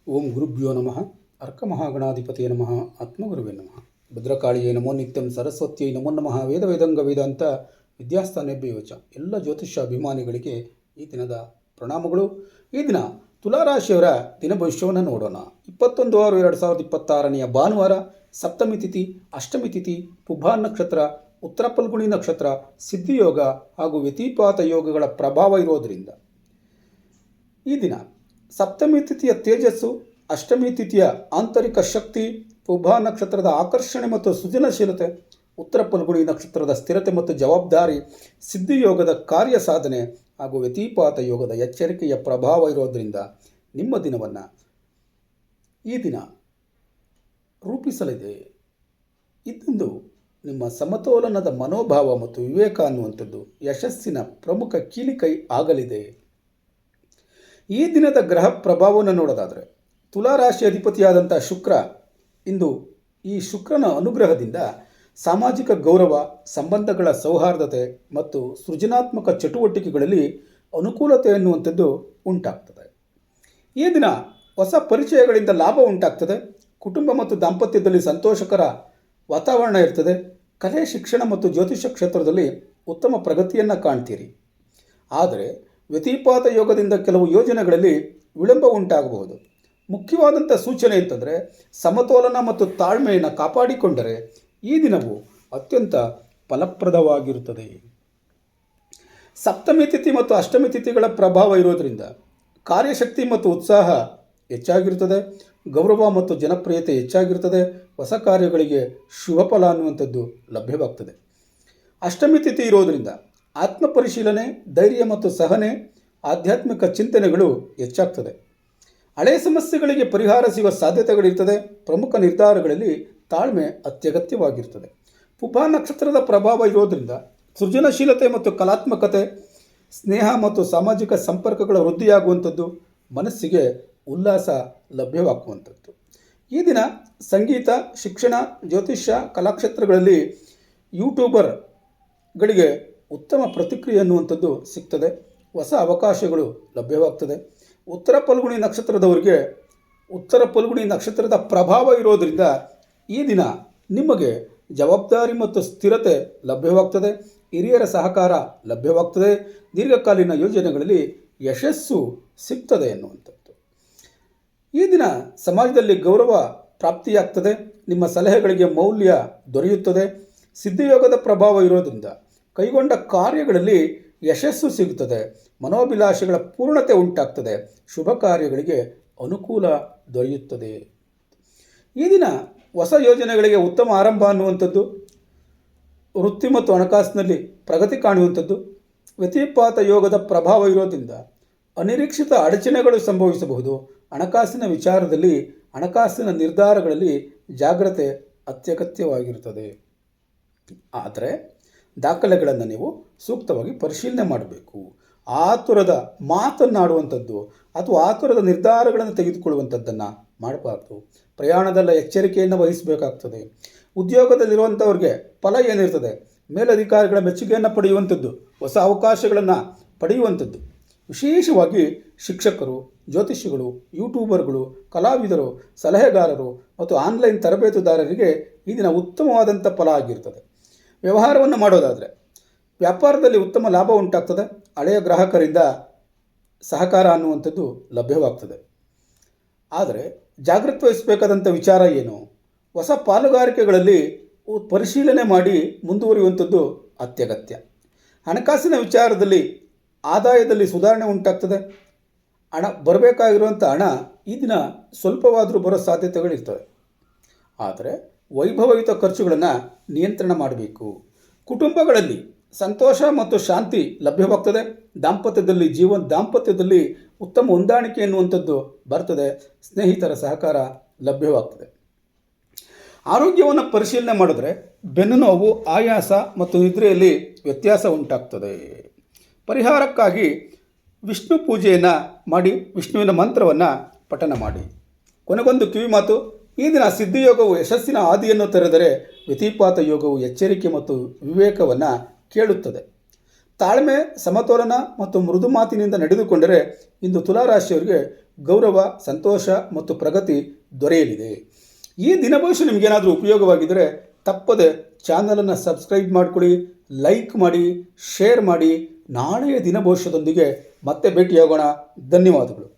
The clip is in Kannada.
ಓಂ ಗುರುಭ್ಯೋ ನಮಃ ಅರ್ಕಮಹಾಗಣಾಧಿಪತಿಯೇ ನಮಃ ಆತ್ಮಗುರುವೇ ನಮಃ ಭದ್ರಕಾಳಿಯೇ ನಮೋ ನಿತ್ಯಂ ಸರಸ್ವತಿಯೈ ನಮೋ ನಮಃ ವೇದ ವೇದಾಂತ ವಿದ್ಯಾಸ್ಥಾನೇಭ್ಯ ಯೋಚ. ಎಲ್ಲ ಜ್ಯೋತಿಷ್ಯ ಅಭಿಮಾನಿಗಳಿಗೆ ಈ ದಿನದ ಪ್ರಣಾಮಗಳು. ಈ ದಿನ ತುಲಾರಾಶಿಯವರ ದಿನ ಭವಿಷ್ಯವನ್ನು ನೋಡೋಣ. 21/6/2026 ಭಾನುವಾರ, ಸಪ್ತಮಿ ತಿಥಿ, ಅಷ್ಟಮಿ ತಿಥಿ, ಪುಬ್ಬ ನಕ್ಷತ್ರ, ಉತ್ತರ ಫಲ್ಗುಣಿ ನಕ್ಷತ್ರ, ಸಿದ್ಧಿಯೋಗ ಹಾಗೂ ವ್ಯತಿಪಾತ ಯೋಗಗಳ ಪ್ರಭಾವ ಇರೋದರಿಂದ ಈ ದಿನ ಸಪ್ತಮಿ ತಿಥಿಯ ತೇಜಸ್ಸು, ಅಷ್ಟಮಿ ತಿಥಿಯ ಆಂತರಿಕ ಶಕ್ತಿ, ಪುಬ್ಬ ನಕ್ಷತ್ರದ ಆಕರ್ಷಣೆ ಮತ್ತು ಸೃಜನಶೀಲತೆ, ಉತ್ತರ ಫಲ್ಗುಣಿ ನಕ್ಷತ್ರದ ಸ್ಥಿರತೆ ಮತ್ತು ಜವಾಬ್ದಾರಿ, ಸಿದ್ಧಿಯೋಗದ ಕಾರ್ಯ ಸಾಧನೆ ಹಾಗೂ ವ್ಯತಿಪಾತ ಯೋಗದ ಎಚ್ಚರಿಕೆಯ ಪ್ರಭಾವ ಇರೋದರಿಂದ ನಿಮ್ಮ ದಿನವನ್ನು ಈ ದಿನ ರೂಪಿಸಲಿದೆ. ಇದೊಂದು ನಿಮ್ಮ ಸಮತೋಲನದ ಮನೋಭಾವ ಮತ್ತು ವಿವೇಕ ಅನ್ನುವಂಥದ್ದು ಯಶಸ್ಸಿನ ಪ್ರಮುಖ ಕೀಲಿಕೈ ಆಗಲಿದೆ. ಈ ದಿನದ ಗ್ರಹ ಪ್ರಭಾವವನ್ನು ನೋಡೋದಾದರೆ, ತುಲಾರಾಶಿ ಅಧಿಪತಿಯಾದಂಥ ಶುಕ್ರ ಇಂದು ಈ ಶುಕ್ರನ ಅನುಗ್ರಹದಿಂದ ಸಾಮಾಜಿಕ ಗೌರವ, ಸಂಬಂಧಗಳ ಸೌಹಾರ್ದತೆ ಮತ್ತು ಸೃಜನಾತ್ಮಕ ಚಟುವಟಿಕೆಗಳಲ್ಲಿ ಅನುಕೂಲತೆ ಎನ್ನುವಂಥದ್ದು ಉಂಟಾಗ್ತದೆ. ಈ ದಿನ ಹೊಸ ಪರಿಚಯಗಳಿಂದ ಲಾಭ ಉಂಟಾಗ್ತದೆ. ಕುಟುಂಬ ಮತ್ತು ದಾಂಪತ್ಯದಲ್ಲಿ ಸಂತೋಷಕರ ವಾತಾವರಣ ಇರ್ತದೆ. ಕಲೆ, ಶಿಕ್ಷಣ ಮತ್ತು ಜ್ಯೋತಿಷ್ಯ ಕ್ಷೇತ್ರದಲ್ಲಿ ಉತ್ತಮ ಪ್ರಗತಿಯನ್ನು ಕಾಣ್ತೀರಿ. ಆದರೆ ವ್ಯತಿಪಾತ ಯೋಗದಿಂದ ಕೆಲವು ಯೋಜನೆಗಳಲ್ಲಿ ವಿಳಂಬ ಉಂಟಾಗಬಹುದು. ಮುಖ್ಯವಾದಂಥ ಸೂಚನೆ ಅಂತಂದರೆ, ಸಮತೋಲನ ಮತ್ತು ತಾಳ್ಮೆಯನ್ನು ಕಾಪಾಡಿಕೊಂಡರೆ ಈ ದಿನವು ಅತ್ಯಂತ ಫಲಪ್ರದವಾಗಿರುತ್ತದೆ. ಸಪ್ತಮಿ ತಿಥಿ ಮತ್ತು ಅಷ್ಟಮಿ ತಿಥಿಗಳ ಪ್ರಭಾವ ಇರೋದರಿಂದ ಕಾರ್ಯಶಕ್ತಿ ಮತ್ತು ಉತ್ಸಾಹ ಹೆಚ್ಚಾಗಿರುತ್ತದೆ. ಗೌರವ ಮತ್ತು ಜನಪ್ರಿಯತೆ ಹೆಚ್ಚಾಗಿರುತ್ತದೆ. ಹೊಸ ಕಾರ್ಯಗಳಿಗೆ ಶುಭ ಫಲ ಅನ್ನುವಂಥದ್ದು ಲಭ್ಯವಾಗ್ತದೆ. ಅಷ್ಟಮಿ ತಿಥಿ ಇರೋದರಿಂದ ಆತ್ಮಪರಿಶೀಲನೆ, ಧೈರ್ಯ ಮತ್ತು ಸಹನೆ, ಆಧ್ಯಾತ್ಮಿಕ ಚಿಂತನೆಗಳು ಹೆಚ್ಚಾಗ್ತದೆ. ಹಳೆಯ ಸಮಸ್ಯೆಗಳಿಗೆ ಪರಿಹಾರ ಸಿಗುವ ಸಾಧ್ಯತೆಗಳಿರ್ತದೆ. ಪ್ರಮುಖ ನಿರ್ಧಾರಗಳಲ್ಲಿ ತಾಳ್ಮೆ ಅತ್ಯಗತ್ಯವಾಗಿರ್ತದೆ. ಪುಬ್ಬ ನಕ್ಷತ್ರದ ಪ್ರಭಾವ ಇರೋದರಿಂದ ಸೃಜನಶೀಲತೆ ಮತ್ತು ಕಲಾತ್ಮಕತೆ, ಸ್ನೇಹ ಮತ್ತು ಸಾಮಾಜಿಕ ಸಂಪರ್ಕಗಳ ವೃದ್ಧಿಯಾಗುವಂಥದ್ದು, ಮನಸ್ಸಿಗೆ ಉಲ್ಲಾಸ ಲಭ್ಯವಾಗುವಂಥದ್ದು. ಈ ದಿನ ಸಂಗೀತ, ಶಿಕ್ಷಣ, ಜ್ಯೋತಿಷ್ಯ, ಕಲಾಕ್ಷೇತ್ರಗಳಲ್ಲಿ ಯೂಟ್ಯೂಬರ್ಗಳಿಗೆ ಉತ್ತಮ ಪ್ರತಿಕ್ರಿಯೆ ಅನ್ನುವಂಥದ್ದು ಸಿಗ್ತದೆ. ಹೊಸ ಅವಕಾಶಗಳು ಲಭ್ಯವಾಗ್ತದೆ. ಉತ್ತರ ಫಲ್ಗುಣಿ ನಕ್ಷತ್ರದವರಿಗೆ ಉತ್ತರ ಫಲ್ಗುಣಿ ನಕ್ಷತ್ರದ ಪ್ರಭಾವ ಇರೋದರಿಂದ ಈ ದಿನ ನಿಮಗೆ ಜವಾಬ್ದಾರಿ ಮತ್ತು ಸ್ಥಿರತೆ ಲಭ್ಯವಾಗ್ತದೆ. ಹಿರಿಯರ ಸಹಕಾರ ಲಭ್ಯವಾಗ್ತದೆ. ದೀರ್ಘಕಾಲೀನ ಯೋಜನೆಗಳಲ್ಲಿ ಯಶಸ್ಸು ಸಿಗ್ತದೆ ಎನ್ನುವಂಥದ್ದು. ಈ ದಿನ ಸಮಾಜದಲ್ಲಿ ಗೌರವ ಪ್ರಾಪ್ತಿಯಾಗ್ತದೆ. ನಿಮ್ಮ ಸಲಹೆಗಳಿಗೆ ಮೌಲ್ಯ ದೊರೆಯುತ್ತದೆ. ಸಿದ್ಧಿಯೋಗದ ಪ್ರಭಾವ ಇರೋದರಿಂದ ಕೈಗೊಂಡ ಕಾರ್ಯಗಳಲ್ಲಿ ಯಶಸ್ಸು ಸಿಗುತ್ತದೆ. ಮನೋಭಿಲಾಷೆಗಳ ಪೂರ್ಣತೆ ಉಂಟಾಗ್ತದೆ. ಶುಭ ಕಾರ್ಯಗಳಿಗೆ ಅನುಕೂಲ ದೊರೆಯುತ್ತದೆ. ಈ ದಿನ ಹೊಸ ಯೋಜನೆಗಳಿಗೆ ಉತ್ತಮ ಆರಂಭ ಅನ್ನುವಂಥದ್ದು, ವೃತ್ತಿ ಮತ್ತು ಹಣಕಾಸಿನಲ್ಲಿ ಪ್ರಗತಿ ಕಾಣುವಂಥದ್ದು. ವ್ಯತಿಪಾತ ಯೋಗದ ಪ್ರಭಾವ ಇರೋದ್ರಿಂದ ಅನಿರೀಕ್ಷಿತ ಅಡಚಣೆಗಳು ಸಂಭವಿಸಬಹುದು. ಹಣಕಾಸಿನ ವಿಚಾರದಲ್ಲಿ, ಹಣಕಾಸಿನ ನಿರ್ಧಾರಗಳಲ್ಲಿ ಜಾಗ್ರತೆ ಅತ್ಯಗತ್ಯವಾಗಿರುತ್ತದೆ. ಆದರೆ ದಾಖಲೆಗಳನ್ನು ನೀವು ಸೂಕ್ತವಾಗಿ ಪರಿಶೀಲನೆ ಮಾಡಬೇಕು. ಆತುರದ ಮಾತನ್ನಾಡುವಂಥದ್ದು ಅಥವಾ ಆತುರದ ನಿರ್ಧಾರಗಳನ್ನು ತೆಗೆದುಕೊಳ್ಳುವಂಥದ್ದನ್ನು ಮಾಡಬಾರ್ದು. ಪ್ರಯಾಣದಲ್ಲ ಎಚ್ಚರಿಕೆಯನ್ನು ವಹಿಸಬೇಕಾಗ್ತದೆ. ಉದ್ಯೋಗದಲ್ಲಿರುವಂಥವ್ರಿಗೆ ಫಲ ಏನಿರ್ತದೆ, ಮೇಲಧಿಕಾರಿಗಳ ಮೆಚ್ಚುಗೆಯನ್ನು ಪಡೆಯುವಂಥದ್ದು, ಹೊಸ ಅವಕಾಶಗಳನ್ನು ಪಡೆಯುವಂಥದ್ದು. ವಿಶೇಷವಾಗಿ ಶಿಕ್ಷಕರು, ಜ್ಯೋತಿಷಿಗಳು, ಯೂಟ್ಯೂಬರ್ಗಳು, ಕಲಾವಿದರು, ಸಲಹೆಗಾರರು ಮತ್ತು ಆನ್ಲೈನ್ ತರಬೇತುದಾರರಿಗೆ ಈ ದಿನ ಉತ್ತಮವಾದಂಥ ಫಲ ಆಗಿರ್ತದೆ. ವ್ಯವಹಾರವನ್ನು ಮಾಡೋದಾದರೆ ವ್ಯಾಪಾರದಲ್ಲಿ ಉತ್ತಮ ಲಾಭ ಉಂಟಾಗ್ತದೆ. ಹಳೆಯ ಗ್ರಾಹಕರಿಂದ ಸಹಕಾರ ಅನ್ನುವಂಥದ್ದು ಲಭ್ಯವಾಗ್ತದೆ. ಆದರೆ ಜಾಗೃತಿ ವಹಿಸಬೇಕಾದಂಥ ವಿಚಾರ ಏನು? ಹೊಸ ಪಾಲುಗಾರಿಕೆಗಳಲ್ಲಿ ಪರಿಶೀಲನೆ ಮಾಡಿ ಮುಂದುವರಿಯುವಂಥದ್ದು ಅತ್ಯಗತ್ಯ. ಹಣಕಾಸಿನ ವಿಚಾರದಲ್ಲಿ ಆದಾಯದಲ್ಲಿ ಸುಧಾರಣೆ ಉಂಟಾಗ್ತದೆ. ಬರಬೇಕಾಗಿರುವಂಥ ಹಣ ಈ ದಿನ ಸ್ವಲ್ಪವಾದರೂ ಬರೋ ಸಾಧ್ಯತೆಗಳಿರ್ತವೆ. ಆದರೆ ವೈಭವಯುತ ಖರ್ಚುಗಳನ್ನು ನಿಯಂತ್ರಣ ಮಾಡಬೇಕು. ಕುಟುಂಬಗಳಲ್ಲಿ ಸಂತೋಷ ಮತ್ತು ಶಾಂತಿ ಲಭ್ಯವಾಗ್ತದೆ. ದಾಂಪತ್ಯದಲ್ಲಿ ಉತ್ತಮ ಹೊಂದಾಣಿಕೆ ಎನ್ನುವಂಥದ್ದು ಬರ್ತದೆ. ಸ್ನೇಹಿತರ ಸಹಕಾರ ಲಭ್ಯವಾಗ್ತದೆ. ಆರೋಗ್ಯವನ್ನು ಪರಿಶೀಲನೆ ಮಾಡಿದ್ರೆ ಬೆನ್ನು ನೋವು, ಆಯಾಸ ಮತ್ತು ನಿದ್ರೆಯಲ್ಲಿ ವ್ಯತ್ಯಾಸ ಉಂಟಾಗ್ತದೆ. ಪರಿಹಾರಕ್ಕಾಗಿ ವಿಷ್ಣು ಪೂಜೆಯನ್ನು ಮಾಡಿ ವಿಷ್ಣುವಿನ ಮಂತ್ರವನ್ನು ಪಠನ ಮಾಡಿ. ಕೊನೆಗೊಂದು ಕಿವಿ ಮಾತು. ಈ ದಿನ ಸಿದ್ಧಿಯೋಗವು ಯಶಸ್ಸಿನ ಹಾದಿಯನ್ನು ತೆರೆದರೆ ವ್ಯತಿಪಾತ ಯೋಗವು ಎಚ್ಚರಿಕೆ ಮತ್ತು ವಿವೇಕವನ್ನು ಕೇಳುತ್ತದೆ. ತಾಳ್ಮೆ, ಸಮತೋಲನ ಮತ್ತು ಮೃದು ಮಾತಿನಿಂದ ನಡೆದುಕೊಂಡರೆ ಇಂದು ತುಲಾರಾಶಿಯವರಿಗೆ ಗೌರವ, ಸಂತೋಷ ಮತ್ತು ಪ್ರಗತಿ ದೊರೆಯಲಿದೆ. ಈ ದಿನಭವಿಷ್ಯ ನಿಮಗೇನಾದರೂ ಉಪಯೋಗವಾಗಿದ್ದರೆ ತಪ್ಪದೆ ಚಾನಲನ್ನು ಸಬ್ಸ್ಕ್ರೈಬ್ ಮಾಡಿಕೊಡಿ, ಲೈಕ್ ಮಾಡಿ, ಶೇರ್ ಮಾಡಿ. ನಾಳೆಯ ದಿನಭವಿಷ್ಯದೊಂದಿಗೆ ಮತ್ತೆ ಭೇಟಿಯಾಗೋಣ. ಧನ್ಯವಾದಗಳು.